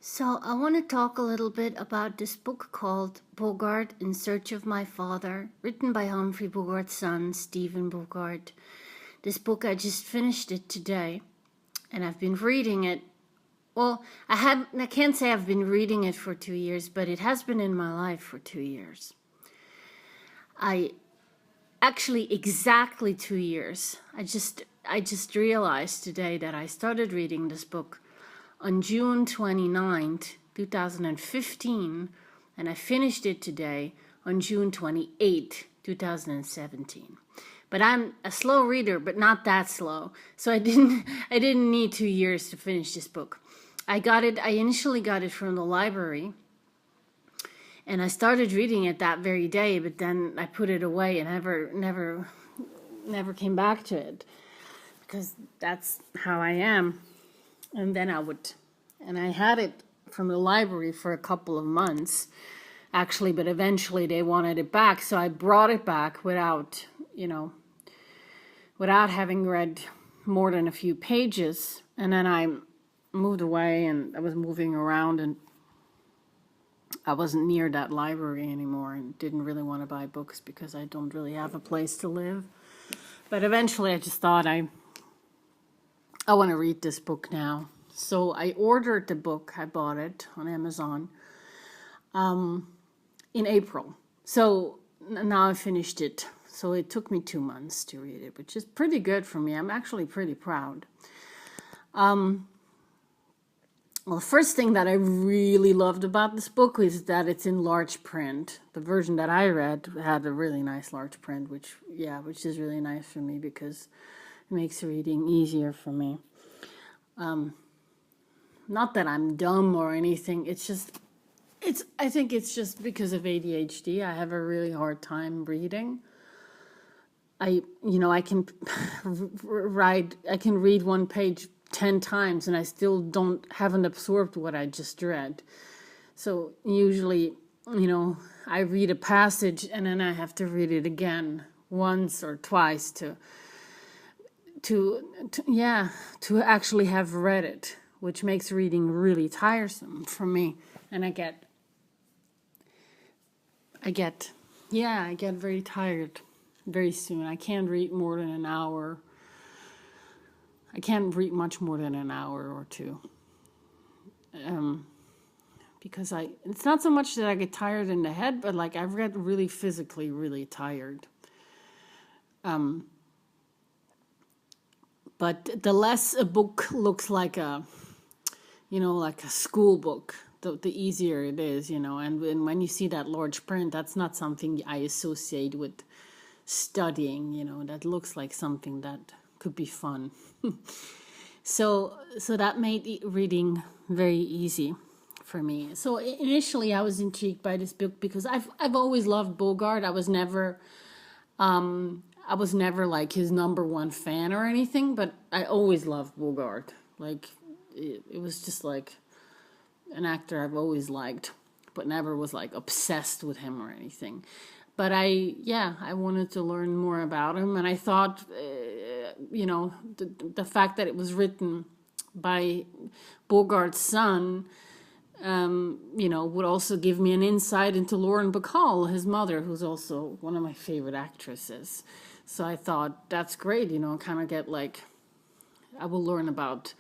So, I want to talk a little bit about this book called Bogart in Search of My Father, written by Humphrey Bogart's son, Stephen Bogart. This book, I just finished it today, and I've been reading it. Well, I can't say I've been reading it for 2 years, but it has been in my life for 2 years. Actually exactly 2 years. I just realized today that I started reading this book on June 29th, 2015, and I finished it today on June 28th, 2017. But I'm a slow reader, but not that slow. So I didn't need 2 years to finish this book. I initially got it from the library, and I started reading it that very day, but then I put it away and never came back to it, because that's how I am. And then I had it from the library for a couple of months, actually, but eventually they wanted it back, so I brought it back without having read more than a few pages. And then I moved away, and I was moving around, and I wasn't near that library anymore, and didn't really want to buy books because I don't really have a place to live. But eventually I just thought I want to read this book now. So I ordered the book. I bought it on Amazon in April. So now I finished it. So it took me 2 months to read it, which is pretty good for me. I'm actually pretty proud. Well, the first thing that I really loved about this book is that it's in large print. The version that I read had a really nice large print, which is really nice for me because it makes reading easier for me. Not that I'm dumb or anything. I think it's just because of ADHD. I have a really hard time reading. I can read one page 10 times and I still haven't absorbed what I just read. So usually, I read a passage and then I have to read it again once or twice to actually have read it, which makes reading really tiresome for me. And I get very tired very soon. I can't read more than an hour. I can't read much more than an hour or two. Because it's not so much that I get tired in the head, but like I've read really physically really tired. But the less a book looks like a school book, the easier it is, and when you see that large print, that's not something I associate with studying, that looks like something that could be fun. So that made reading very easy for me. So initially I was intrigued by this book because I've always loved Bogart. I was never like his number one fan or anything, but I always loved Bogart. Like it was just like an actor I've always liked, but never was like obsessed with him or anything. But I wanted to learn more about him, and I thought, the fact that it was written by Bogart's son, would also give me an insight into Lauren Bacall, his mother, who's also one of my favorite actresses. So I thought, that's great, kind of get like, I will learn about,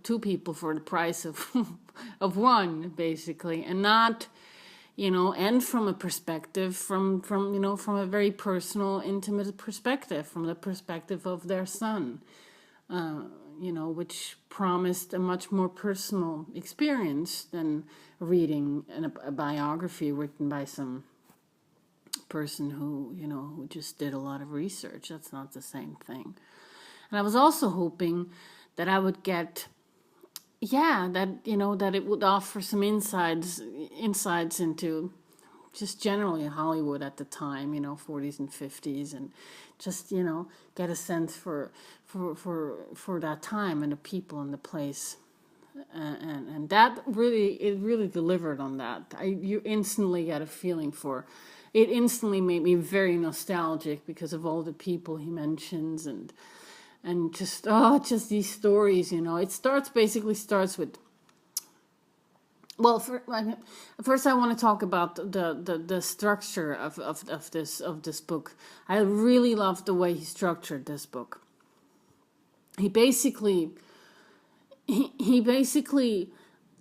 two people for the price of of one, basically, and not, and from a perspective, from a very personal, intimate perspective, from the perspective of their son, which promised a much more personal experience than reading a biography written by some person who just did a lot of research. That's not the same thing. And I was also hoping that I would get, that it would offer some insights into just generally Hollywood at the time, 40s and 50s, and just, get a sense for that time and the people and the place. And that really delivered on that. You instantly got a feeling for it. Instantly made me very nostalgic because of all the people he mentions, and and just these stories, It starts with, well, first I want to talk about the structure of this book. I really love the way he structured this book. He basically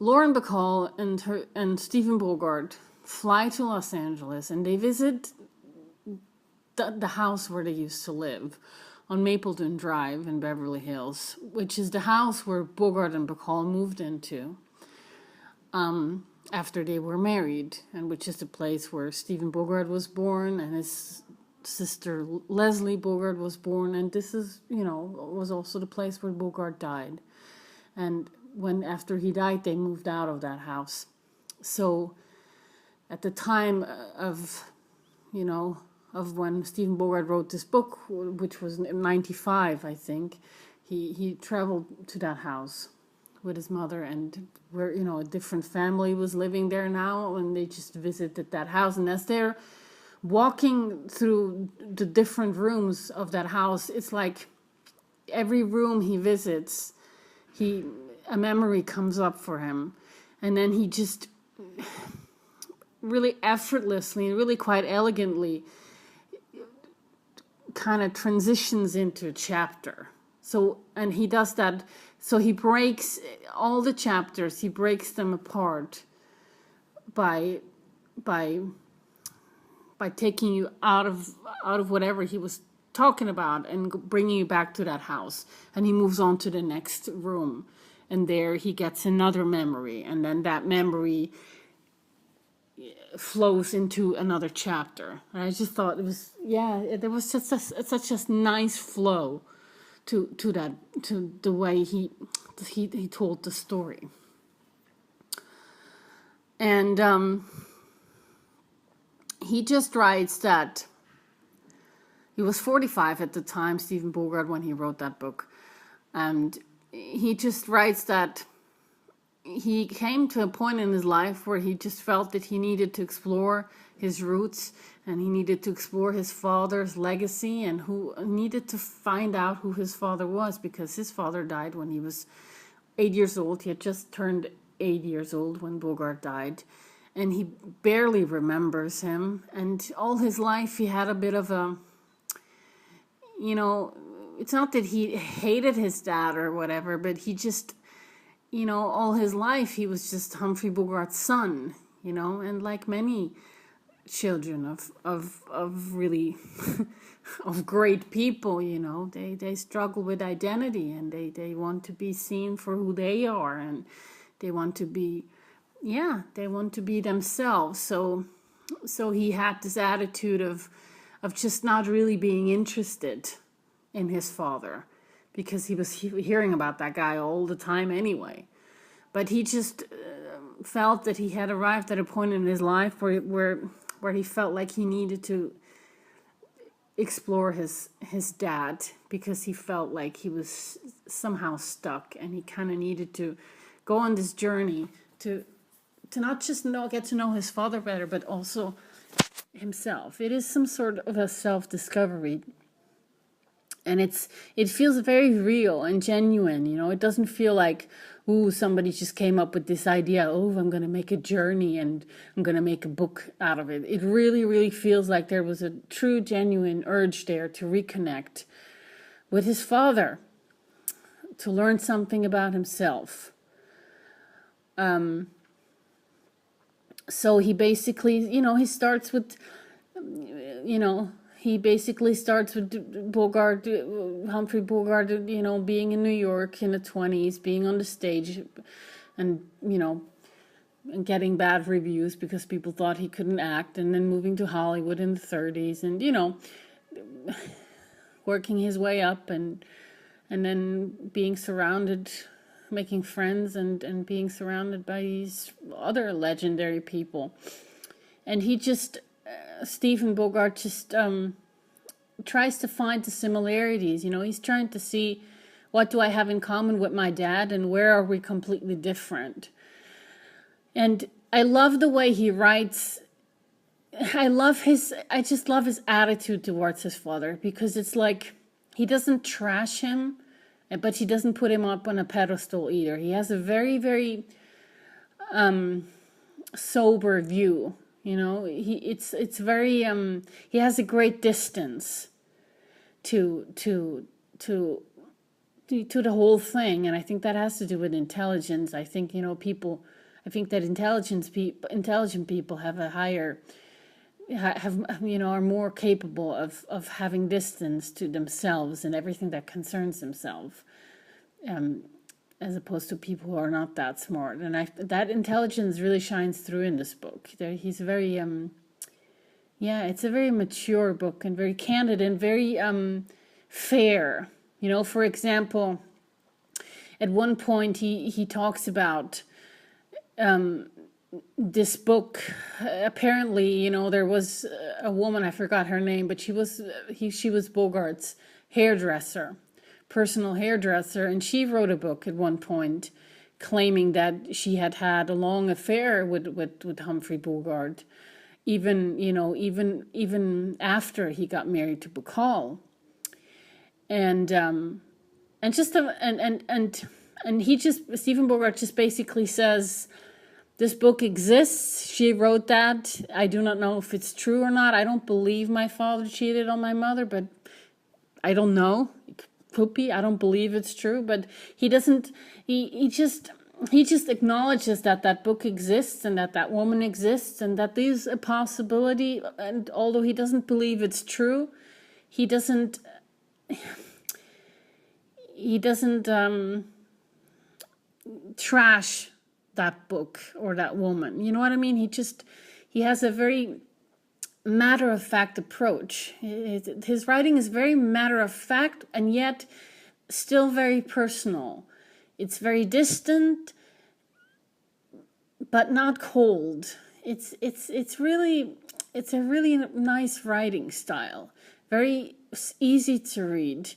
Lauren Bacall and Stephen Bogart fly to Los Angeles, and they visit the house where they used to live on Mapleton Drive in Beverly Hills, which is the house where Bogart and Bacall moved into after they were married, and which is the place where Stephen Bogart was born and his sister Leslie Bogart was born, and this is, was also the place where Bogart died. And after he died, they moved out of that house. So at the time of when Stephen Bogart wrote this book, which was in 95, I think, he traveled to that house with his mother, and where, a different family was living there now, and they just visited that house. And as they're walking through the different rooms of that house, it's like every room he visits, a memory comes up for him, and then he just really effortlessly, really quite elegantly, kind of transitions into a chapter. So, and he does that. So he breaks all the chapters. He breaks them apart by taking you out of whatever he was talking about and bringing you back to that house. And he moves on to the next room, and there he gets another memory, and then that memory flows into another chapter. And I just thought there was just such a nice flow to the way he told the story. And he just writes that he was 45 at the time, Stephen Bogart, when he wrote that book. And he just writes that he came to a point in his life where he just felt that he needed to explore his roots, and he needed to explore his father's legacy, and who needed to find out who his father was, because his father died when he was 8 years old. He had just turned 8 years old when Bogart died, and he barely remembers him. And all his life he had a bit of a, it's not that he hated his dad or whatever, but he just, all his life he was just Humphrey Bogart's son, and like many children of really of great people, they struggle with identity, and they want to be seen for who they are, and they want to be themselves. So he had this attitude of just not really being interested in his father, because he was hearing about that guy all the time anyway. But he just felt that he had arrived at a point in his life where he felt like he needed to explore his dad, because he felt like he was somehow stuck, and he kind of needed to go on this journey to not just get to know his father better, but also himself. It is some sort of a self-discovery. And it feels very real and genuine, It doesn't feel like, somebody just came up with this idea, I'm going to make a journey and I'm going to make a book out of it. It really, really feels like there was a true, genuine urge there to reconnect with his father, to learn something about himself. So he basically, he starts with, he basically starts with Bogart, Humphrey Bogart, being in New York in the 20s, being on the stage, and, and getting bad reviews because people thought he couldn't act, and then moving to Hollywood in the 30s, and, working his way up, and then being surrounded, making friends, and being surrounded by these other legendary people. And he just... Stephen Bogart just tries to find the similarities. He's trying to see, what do I have in common with my dad, and where are we completely different? And I love the way he writes. I just love his attitude towards his father, because it's like he doesn't trash him, but he doesn't put him up on a pedestal either. He has a very, very sober view. You know, it's very he has a great distance to the whole thing, and I think that has to do with intelligence. I think, you know, I think that intelligent people have a higher, you know, are more capable of having distance to themselves and everything that concerns themselves, as opposed to people who are not that smart. And that intelligence really shines through in this book. He's very, yeah, it's a very mature book and very candid and very fair. You know, for example, at one point he talks about this book. Apparently, you know, there was a woman, I forgot her name, but she was Bogart's hairdresser, personal hairdresser, and she wrote a book at one point claiming that she had had a long affair with Humphrey Bogart, even after he got married to Bacall. And Stephen Bogart just basically says, this book exists. She wrote that. I do not know if it's true or not. I don't believe my father cheated on my mother, but I don't know. It could be. I don't believe it's true, but he doesn't. He just acknowledges that book exists and that woman exists and that there's a possibility. And although he doesn't believe it's true, he doesn't trash that book or that woman. You know what I mean? He has a very matter-of-fact approach. His writing is very matter-of-fact and yet still very personal. It's very distant, but not cold. It's a really nice writing style. Very easy to read.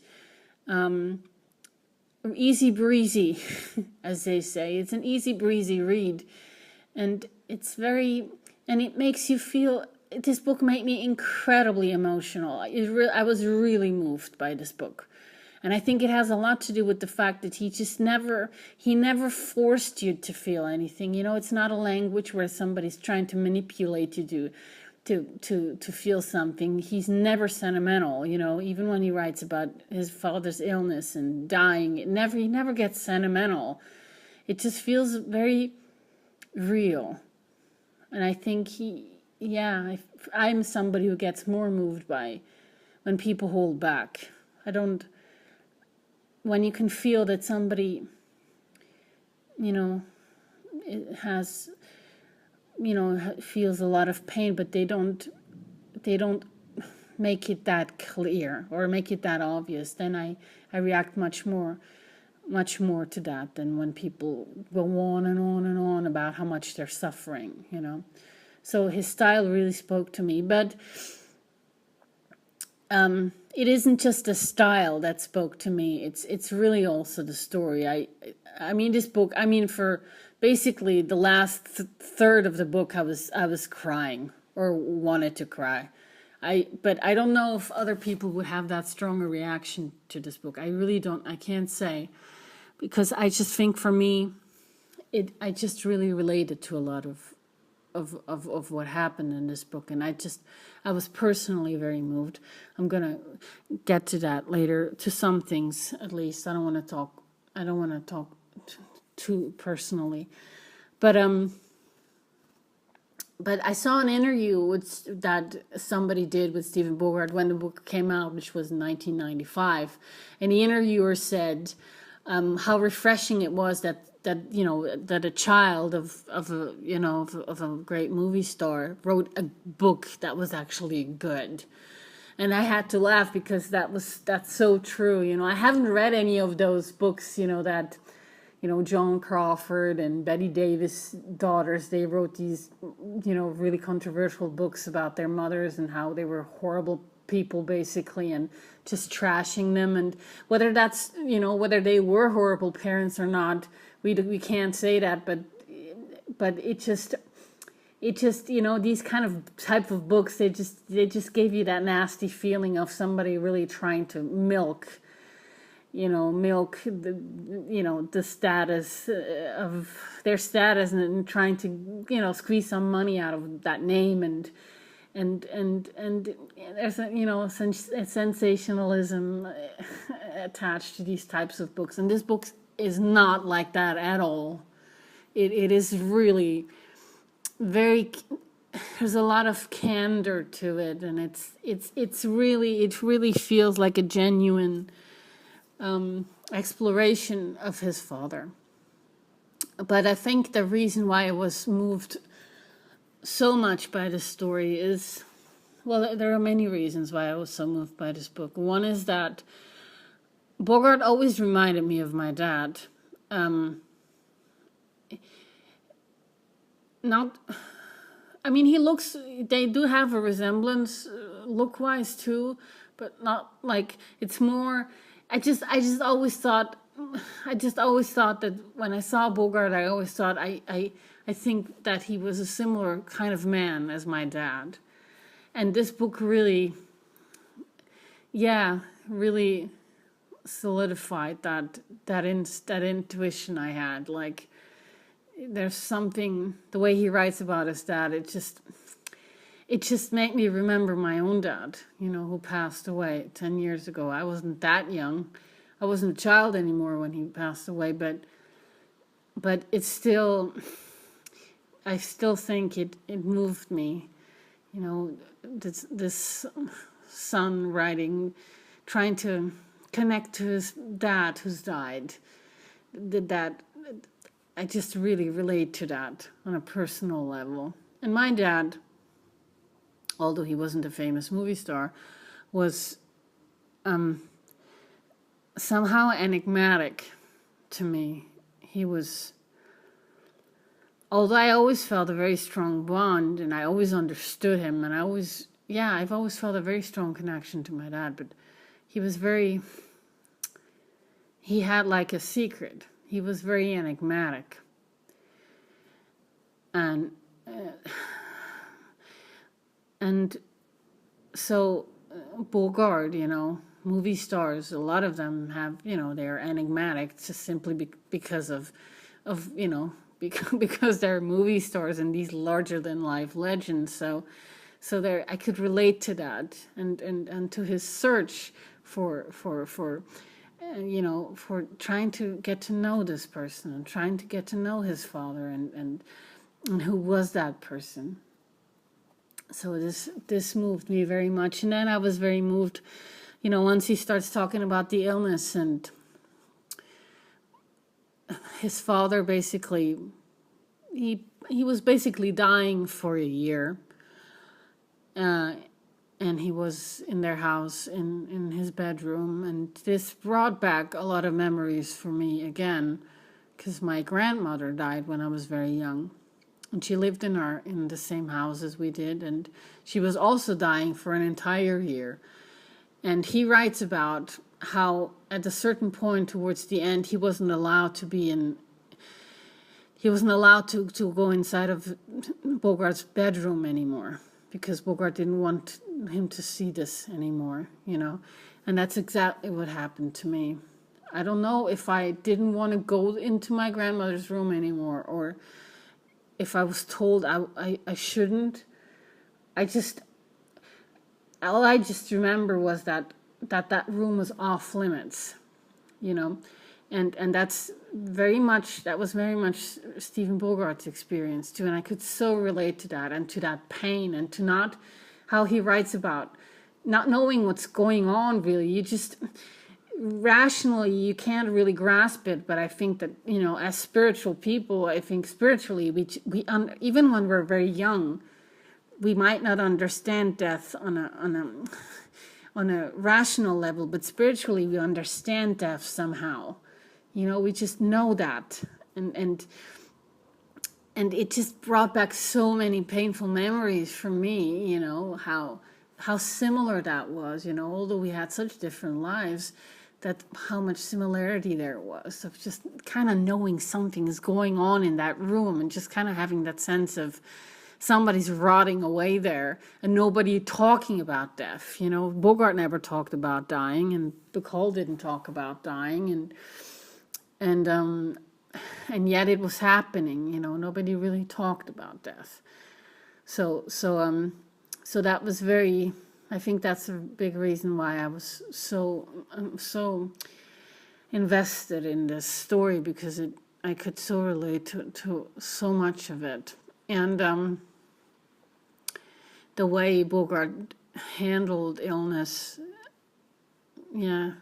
Easy breezy, as they say. It's an easy breezy read, and it makes you feel. This book made me incredibly emotional. I was really moved by this book, and I think it has a lot to do with the fact that he never forced you to feel anything. You know, it's not a language where somebody's trying to manipulate you to feel something. He's never sentimental, you know, even when he writes about his father's illness and dying, he never gets sentimental. It just feels very real. And I think I'm somebody who gets more moved by when people hold back. When you can feel that somebody, you know, feels a lot of pain, but they don't make it that clear or make it that obvious, then I react much more to that than when people go on and on and on about how much they're suffering, you know. So his style really spoke to me, but it isn't just the style that spoke to me. It's really also the story. I mean, this book. I mean, for basically the last third of the book, I was crying or wanted to cry. But I don't know if other people would have that strong a reaction to this book. I really don't. I can't say, because I just think for me, I just really related to a lot of what happened in this book, and I was personally very moved. I'm gonna get to that later, to some things at least. I don't want to talk too personally, but I saw an interview that somebody did with Stephen Bogart when the book came out, which was in 1995, and the interviewer said how refreshing it was that a child of a great movie star wrote a book that was actually good. And I had to laugh because that's so true. You know, I haven't read any of those books, that Joan Crawford and Betty Davis daughters, they wrote these, really controversial books about their mothers and how they were horrible people, basically, and just trashing them. And whether that's, whether they were horrible parents or not, we can't say that, but it just, it just, these kind of type of books, they just gave you that nasty feeling of somebody really trying to milk the status of their status, and trying to squeeze some money out of that name, and there's a sensationalism attached to these types of books, and this book is not like that at all. It is really very, there's a lot of candor to it, and it really feels like a genuine exploration of his father. But I think the reason why I was moved so much by this story is, well, there are many reasons why I was so moved by this book. One is that Bogart always reminded me of my dad. They do have a resemblance look-wise too, but not like, it's more, I just always thought that when I saw Bogart, I always thought, I think that he was a similar kind of man as my dad. And this book really solidified that intuition I had. Like, there's something, the way he writes about his dad, it just made me remember my own dad, who passed away 10 years ago. I wasn't that young. I wasn't a child anymore when he passed away, but it's still, I still think it moved me. This son writing, trying to connect to his dad who's died. That I just really relate to that on a personal level. And my dad, although he wasn't a famous movie star, was somehow enigmatic to me. He was, although I always felt a very strong bond, and I always understood him, and I've always felt a very strong connection to my dad, but he had like a secret. He was very enigmatic. And so Bogart, movie stars, a lot of them have, they're enigmatic just simply because of because they're movie stars and these larger than life legends. So I could relate to that, and to his search for trying to get to know this person, and trying to get to know his father, and who was that person. So this moved me very much. And then I was very moved, once he starts talking about the illness, and his father basically, he was basically dying for a year. And he was in their house, in his bedroom. And this brought back a lot of memories for me again, because my grandmother died when I was very young. And she lived in the same house as we did. And she was also dying for an entire year. And he writes about how at a certain point towards the end, he wasn't allowed to go inside of Bogart's bedroom anymore, because Bogart didn't want him to see this anymore, and that's exactly what happened to me. I don't know if I didn't want to go into my grandmother's room anymore, or if I was told I shouldn't. All I just remember was that room was off limits, and that was very much Stephen Bogart's experience too, and I could so relate to that, and to that pain, and to how he writes about not knowing what's going on. Really, you just rationally you can't really grasp it, but I think that as spiritual people, I think spiritually we even when we're very young, we might not understand death on a rational level, but spiritually we understand death somehow. We just know that, and it just brought back so many painful memories for me. How similar that was. Although we had such different lives, that how much similarity there was of just kind of knowing something is going on in that room, and just kind of having that sense of somebody's rotting away there and nobody talking about death. You know, Bogart never talked about dying, and Bacall didn't talk about dying, and yet it was happening. You know, nobody really talked about death. So that was very. I think that's a big reason why I was so invested in this story, because I could so relate to so much of it, and the way Bogart handled illness, yeah,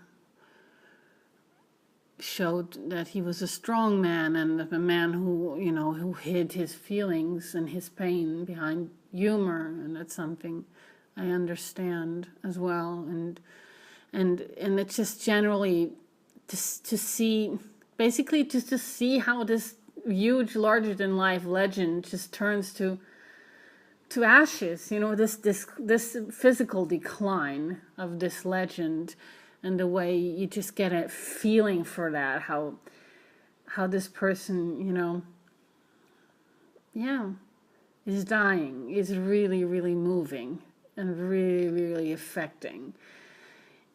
showed that he was a strong man, and a man who, you know, who hid his feelings and his pain behind humor, and that's something I understand as well. And it's just generally to see, basically to see how this huge, larger than life legend just turns to ashes. You know, this physical decline of this legend, and the way you just get a feeling for that, how this person, you know, yeah, is dying, is really, really moving and really, really affecting.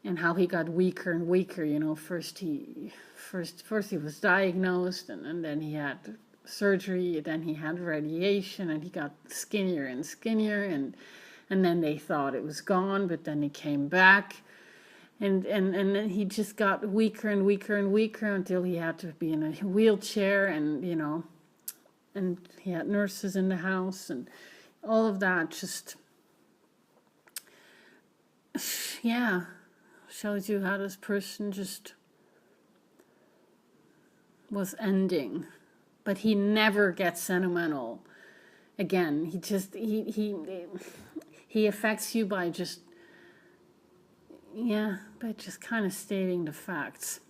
And how he got weaker and weaker. You know, first he was diagnosed, and then he had surgery, then he had radiation, and he got skinnier and skinnier, and then they thought it was gone, but then he came back, and then he just got weaker and weaker and weaker until he had to be in a wheelchair, and you know, and he had nurses in the house, and all of that just, yeah, shows you how this person just was ending. But he never gets sentimental again. He just he affects you by just, yeah, by just kind of stating the facts.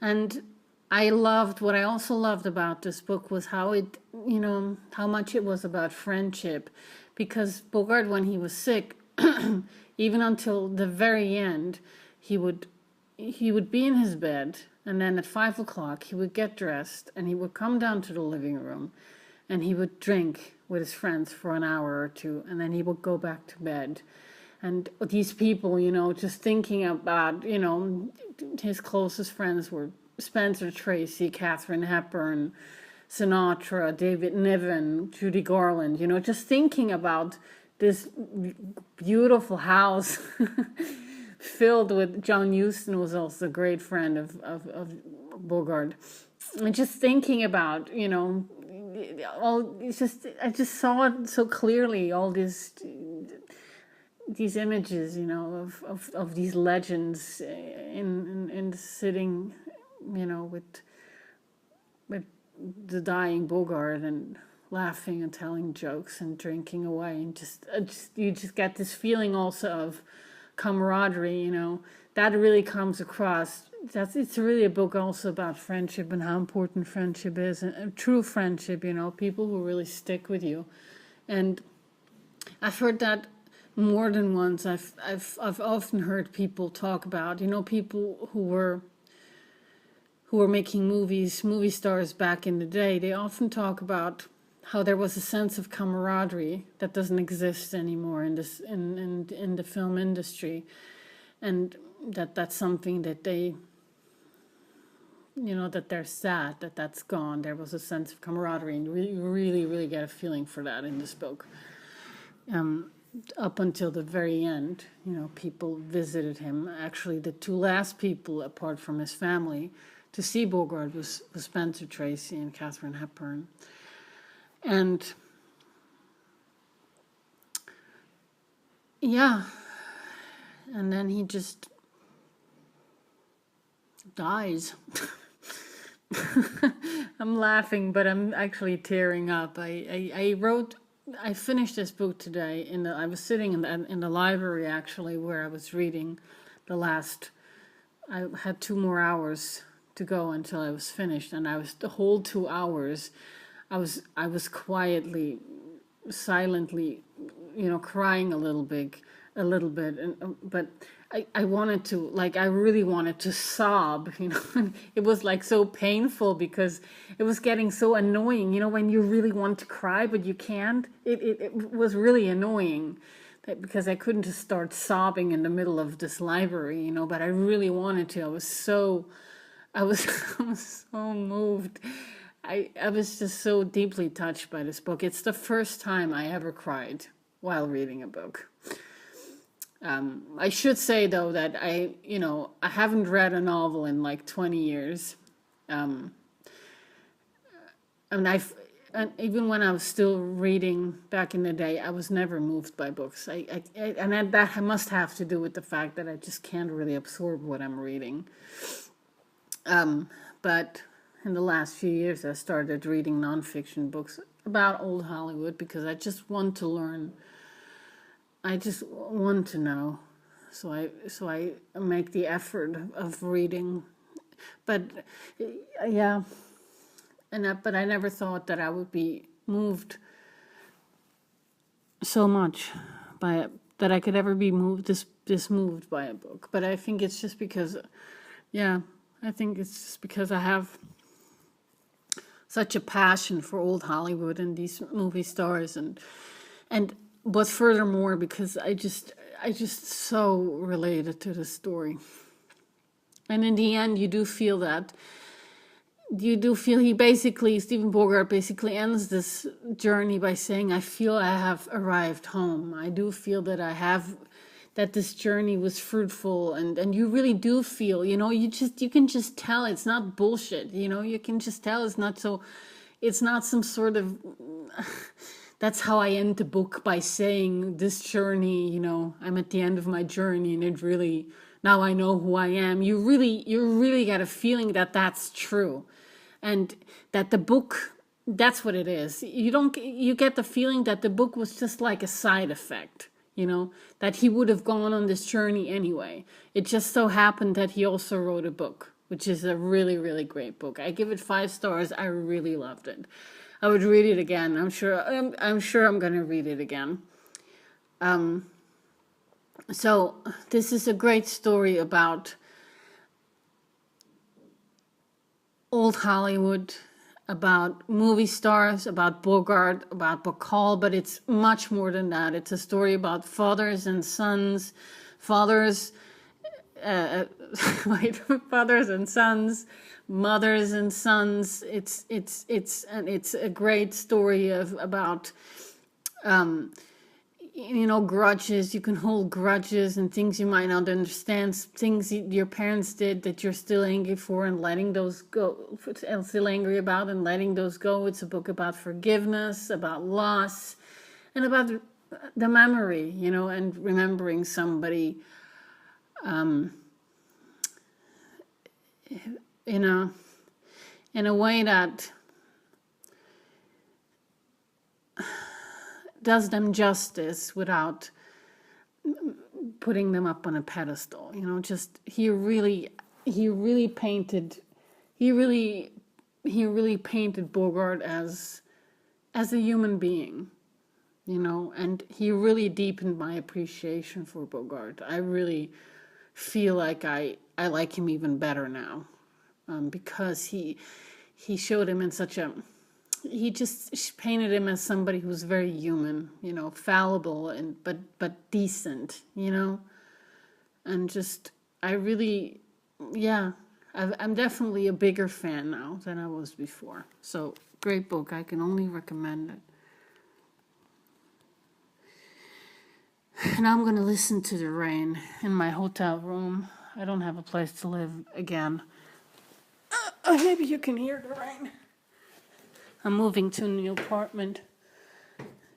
And what I also loved about this book was how it, you know, how much it was about friendship. Because Bogart, when he was sick, even until the very end, he would be in his bed, and then at 5 o'clock he would get dressed, and he would come down to the living room, and he would drink with his friends for an hour or two, and then he would go back to bed. And these people, you know, just thinking about, you know, his closest friends were Spencer Tracy, Katharine Hepburn, Sinatra, David Niven, Judy Garland, you know, just thinking about this beautiful house filled with, John Huston was also a great friend of Bogart. And just thinking about, you know, I just saw it so clearly, all these images, you know, of these legends in sitting, you know, with the dying Bogart, and laughing and telling jokes and drinking away, and just you just get this feeling also of camaraderie, you know, that really comes across. It's really a book also about friendship, and how important friendship is, and true friendship, you know, people who really stick with you. And I've heard that more than once. I've often heard people talk about, you know, people who were making movies, movie stars back in the day. They often talk about how there was a sense of camaraderie that doesn't exist anymore in the film industry, and that's something that they, you know, that they're sad that that's gone. There was a sense of camaraderie, and you really, really get a feeling for that in this book. Up until the very end, you know, people visited him. Actually, the two last people, apart from his family, to see Bogart was Spencer Tracy and Katharine Hepburn. And yeah, and then he just dies. I'm laughing, but I'm actually tearing up. I finished this book today. I was sitting in the library, actually, where I was reading the last. I had 2 more hours to go until I was finished, and I was the whole 2 hours. I was quietly, silently, you know, crying a little bit, but I wanted to, like, I really wanted to sob, you know. It was like so painful because it was getting so annoying, you know, when you really want to cry but you can't. It was really annoying because I couldn't just start sobbing in the middle of this library, you know, but I really wanted to. I was I was so moved. I was just so deeply touched by this book. It's the first time I ever cried while reading a book. I should say though that I haven't read a novel in like 20 years. Um, and even when I was still reading back in the day, I was never moved by books. That must have to do with the fact that I just can't really absorb what I'm reading. But in the last few years, I started reading nonfiction books about old Hollywood because I just want to learn. I just want to know. So I make the effort of reading. But yeah, but I never thought that I would be moved so much by it, that I could ever be moved this moved by a book. But I think it's just because, yeah, I think it's just because I have such a passion for old Hollywood and these movie stars, and but furthermore because I just so related to the story. And in the end, Stephen Bogart basically ends this journey by saying, I feel I have arrived home. I do feel that this journey was fruitful, and you really do feel, you can just tell it's not bullshit, you can just tell it's not some sort of, that's how I end the book, by saying this journey, I'm at the end of my journey and it really, now I know who I am. You really get a feeling that that's true. And that the book, that's what it is. You get the feeling that the book was just like a side effect, that he would have gone on this journey anyway. It just so happened that he also wrote a book, which is a really, really great book. I give it 5 stars. I really loved it. I would read it again. I'm sure I'm going to read it again. So this is a great story about old Hollywood, about movie stars, about Bogart, about Bacall, but it's much more than that. It's a story about fathers and sons, fathers and sons, mothers and sons. It's a great story about grudges. You can hold grudges and things you might not understand, things your parents did that you're still angry for and letting those go, and still angry about and letting those go. It's a book about forgiveness, about loss, and about the memory, and remembering somebody in a way that does them justice without putting them up on a pedestal. Just he really painted Bogart as a human being, and he really deepened my appreciation for Bogart. I really feel like I like him even better now, because he showed him in such a, he just painted him as somebody who's very human, fallible but decent, and just, I really, yeah, I'm definitely a bigger fan now than I was before. So great book. I can only recommend it. Now I'm going to listen to the rain in my hotel room. I don't have a place to live again. Maybe you can hear the rain. I'm moving to a new apartment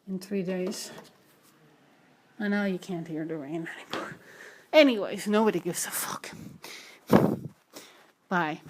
in 3 days. I know you can't hear the rain anymore. Anyways, nobody gives a fuck. Bye.